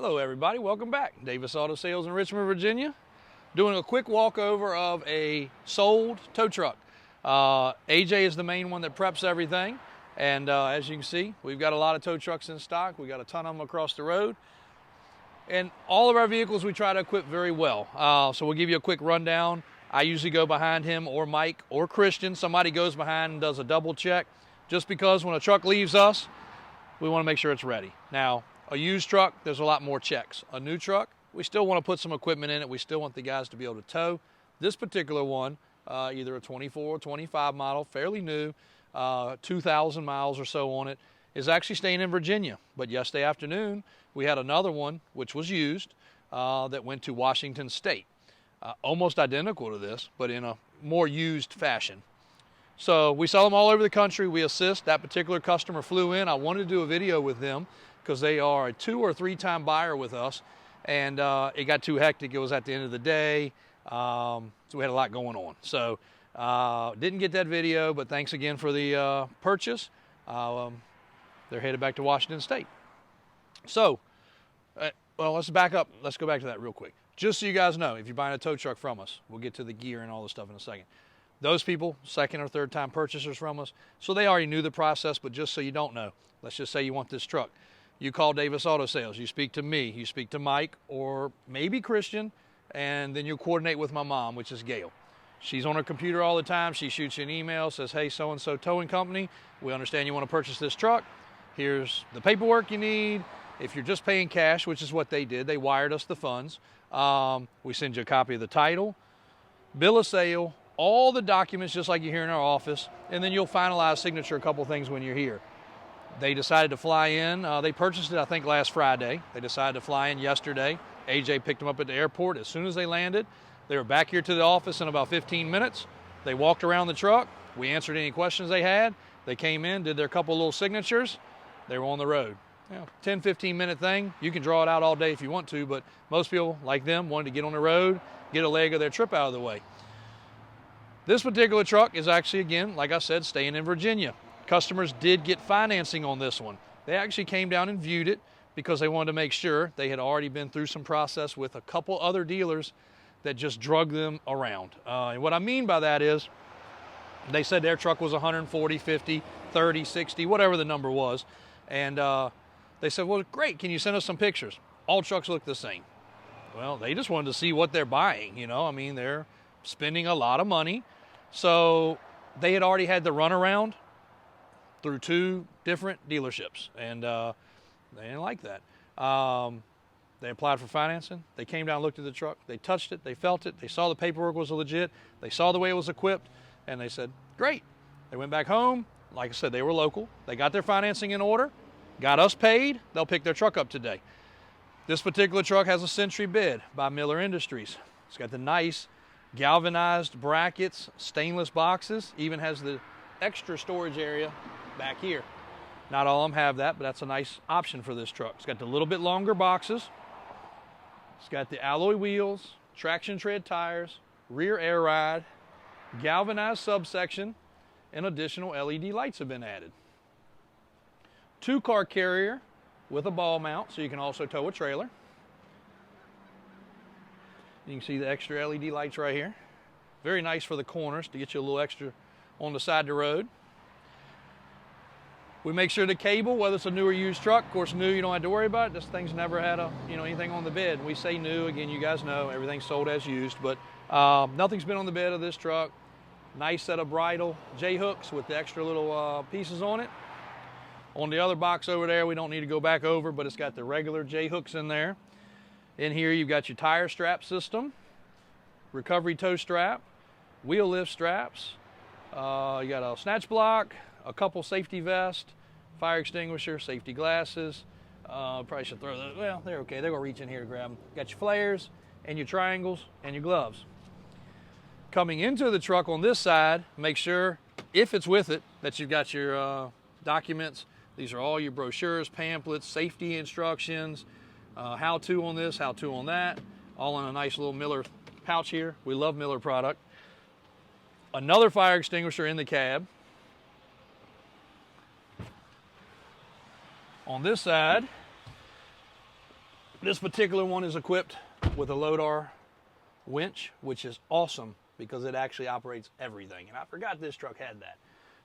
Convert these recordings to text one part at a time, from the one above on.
Hello everybody, welcome back. Davis Auto Sales in Richmond, Virginia. Doing a quick walkover of a sold tow truck. AJ is the main one that preps everything. And as you can see, we've got a lot of tow trucks in stock. We got a ton of them across the road. And all of our vehicles we try to equip very well. So we'll give you a quick rundown. I usually go behind him or Mike or Christian. Somebody goes behind and does a double check. Just because when a truck leaves us, we want to make sure it's ready. Now, a used truck, there's a lot more checks. A new truck, we still want to put some equipment in it. We still want the guys to be able to tow. This particular one, either a 24 or 25 model, fairly new, 2,000 miles or so on it, is actually staying in Virginia. But yesterday afternoon, we had another one, which was used, that went to Washington State. Almost identical to this, but in a more used fashion. So we sell them all over the country. We assist. That particular customer flew in. I wanted to do a video with them because they are a 2 or 3 time buyer with us. And it got too hectic. It was at the end of the day. So we had a lot going on. So didn't get that video, but thanks again for the purchase. They're headed back to Washington State. So, well, let's back up. Let's go back to that real quick. Just so you guys know, if you're buying a tow truck from us, we'll get to the gear and all the stuff in a second. Those people, 2nd or 3rd time purchasers from us, so they already knew the process, but just so you don't know, let's just say you want this truck. You call Davis Auto Sales, you speak to me, you speak to Mike, or maybe Christian, and then you'll coordinate with my mom, which is Gail. She's on her computer all the time. She shoots you an email, says, hey, so-and-so towing company, we understand you want to purchase this truck. Here's the paperwork you need. If you're just paying cash, which is what they did, they wired us the funds. We send you a copy of the title, bill of sale, all the documents just like you're here in our office, and then you'll finalize signature a couple things when you're here. They decided to fly in. They purchased it, I think, last Friday. They decided to fly in yesterday. AJ picked them up at the airport. As soon as they landed, they were back here to the office in about 15 minutes. They walked around the truck. We answered any questions they had. They came in, did their couple little signatures. They were on the road. 10, 15-minute thing. You can draw it out all day if you want to, but most people, like them, wanted to get on the road, get a leg of their trip out of the way. This particular truck is actually, again, like I said, staying in Virginia. Customers did get financing on this one. They actually came down and viewed it because they wanted to make sure. They had already been through some process with a couple other dealers that just drug them around. And what I mean by that is they said their truck was 140, 50, 30, 60, whatever the number was. And they said, well, great, can you send us some pictures? All trucks look the same. Well, they just wanted to see what they're buying, you know. I mean, they're spending a lot of money. So they had already had the runaround through 2 different dealerships, and they didn't like that. They applied for financing. They came down, looked at the truck. They touched it. They felt it. They saw the paperwork was legit. They saw the way it was equipped, and they said, great. They went back home. Like I said, they were local. They got their financing in order, got us paid. They'll pick their truck up today. This particular truck has a Sentry bed by Miller Industries. It's got the nice galvanized brackets, stainless boxes, even has the extra storage area back here. Not all of them have that, but that's a nice option for this truck. It's got the little bit longer boxes. It's got the alloy wheels, traction tread tires, rear air ride, galvanized subsection, and additional LED lights have been added. 2-car carrier with a ball mount, so you can also tow a trailer. You can see the extra LED lights right here. Very nice for the corners to get you a little extra on the side of the road. We make sure the cable, whether it's a new or used truck, of course new, you don't have to worry about it. This thing's never had anything on the bed. We say new, again, you guys know, everything's sold as used, but nothing's been on the bed of this truck. Nice set of bridle J-hooks with the extra little pieces on it. On the other box over there, we don't need to go back over, but it's got the regular J-hooks in there. In here, you've got your tire strap system, recovery tow strap, wheel lift straps. You got a snatch block, a couple safety vests, fire extinguisher, safety glasses. Probably should throw those. Well, they're okay. They're going to reach in here to grab them. Got your flares and your triangles and your gloves. Coming into the truck on this side, make sure, if it's with it, that you've got your documents. These are all your brochures, pamphlets, safety instructions, how-to on this, how-to on that, all in a nice little Miller pouch here. We love Miller product. Another fire extinguisher in the cab. On this side, This particular one is equipped with a Lodar winch, which is awesome because it actually operates everything. And I forgot this truck had that.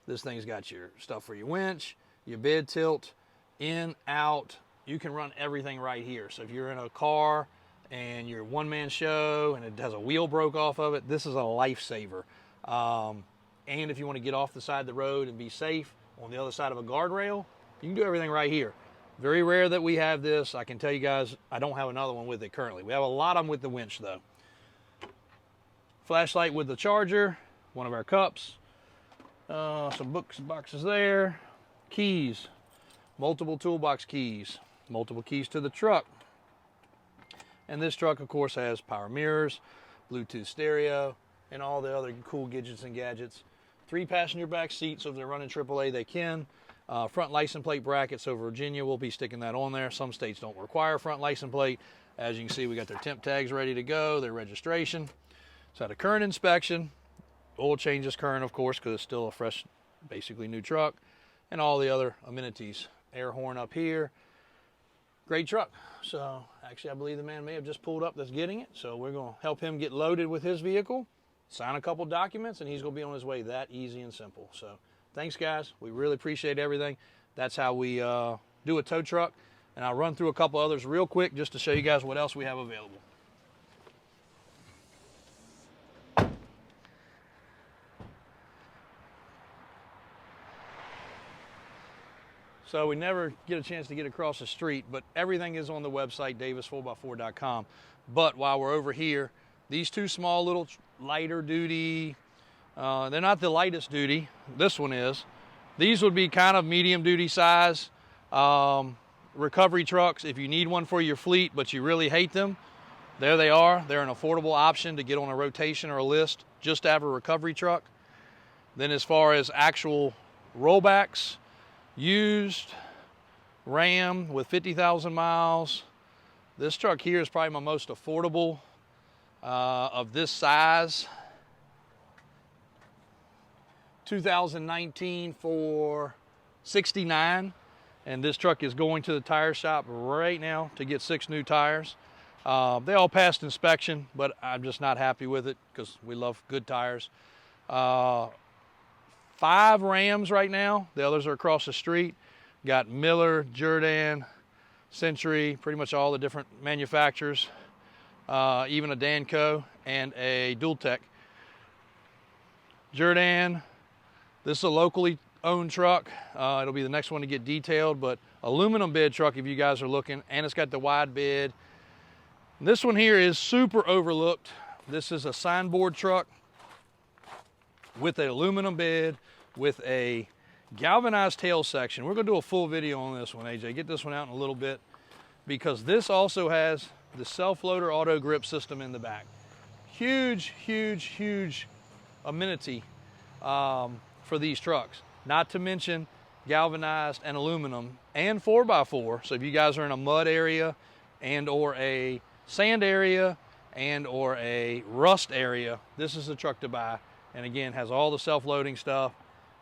This thing's got your stuff for your winch, your bed tilt, in, out. You can run everything right here. So if you're in a car and you're one-man show and it has a wheel broke off of it, this is a lifesaver. And if you want to get off the side of the road and be safe on the other side of a guardrail, you can do everything right here. Very rare that we have this. I can tell you guys, I don't have another one with it currently. We have a lot of them with the winch though. Flashlight with the charger, one of our cups, some books, boxes there, keys, multiple toolbox keys, multiple keys to the truck. And this truck, of course, has power mirrors, Bluetooth stereo, and all the other cool gadgets and gadgets. 3 passenger back seats, so if they're running AAA, they can. Front license plate bracket, so Virginia will be sticking that on there. Some states don't require front license plate. As you can see, we got their temp tags ready to go, their registration. So had a current inspection, oil change is current, of course, because it's still a fresh, basically new truck, and all the other amenities. Air horn up here. Great truck. So actually, I believe the man may have just pulled up that's getting it. So we're going to help him get loaded with his vehicle, sign a couple documents, and he's going to be on his way. That easy and simple. So thanks, guys. We really appreciate everything. That's how we do a tow truck. And I'll run through a couple others real quick just to show you guys what else we have available. So we never get a chance to get across the street, but everything is on the website, davis4x4.com. But while we're over here, these 2 small little lighter duty, they're not the lightest duty, this one is. These would be kind of medium duty size recovery trucks. If you need one for your fleet, but you really hate them, there they are. They're an affordable option to get on a rotation or a list just to have a recovery truck. Then as far as actual rollbacks, used Ram with 50,000 miles. This truck here is probably my most affordable of this size. 2019 for $69, and this truck is going to the tire shop right now to get 6 new tires. They all passed inspection, but I'm just not happy with it because we love good tires. 5 Rams right now. The others are across the street. Got Miller, Jordan, Sentry, pretty much all the different manufacturers, even a Danco and a Dual Tech. Jordan, this is a locally owned truck. It'll be the next one to get detailed, but aluminum bed truck if you guys are looking, and it's got the wide bed. This one here is super overlooked. This is a signboard truck with an aluminum bed, with a galvanized tail section. We're going to do a full video on this one, AJ. Get this one out in a little bit, because this also has the self-loader auto grip system in the back. Huge, huge, huge amenity for these trucks. Not to mention galvanized and aluminum and 4x4. So if you guys are in a mud area and or a sand area and or a rust area, this is the truck to buy. And again, has all the self-loading stuff,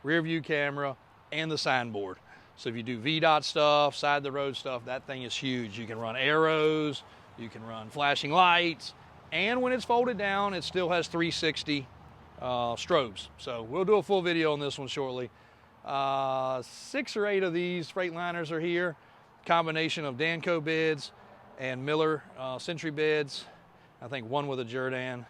rear view camera, and the signboard. So if you do VDOT stuff, side of the road stuff, that thing is huge. You can run arrows, you can run flashing lights, and when it's folded down, it still has 360 strobes. So we'll do a full video on this one shortly. 6 or 8 of these Freightliners are here. Combination of Danco beds and Miller Sentry beds. I think one with a Jordan,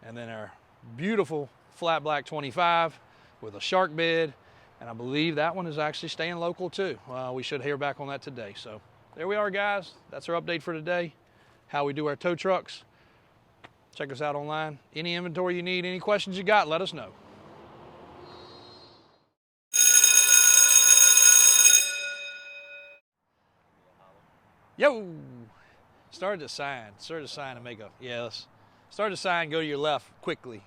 and then our beautiful flat black 25 with a shark bed, and I believe that one is actually staying local too. We should hear back on that today. So there we are, guys. That's our update for today, how we do our tow trucks. Check us out online. Any inventory you need, any questions you got, let us know. Yo, start to sign and make a, yes. Start to sign, go to your left quickly.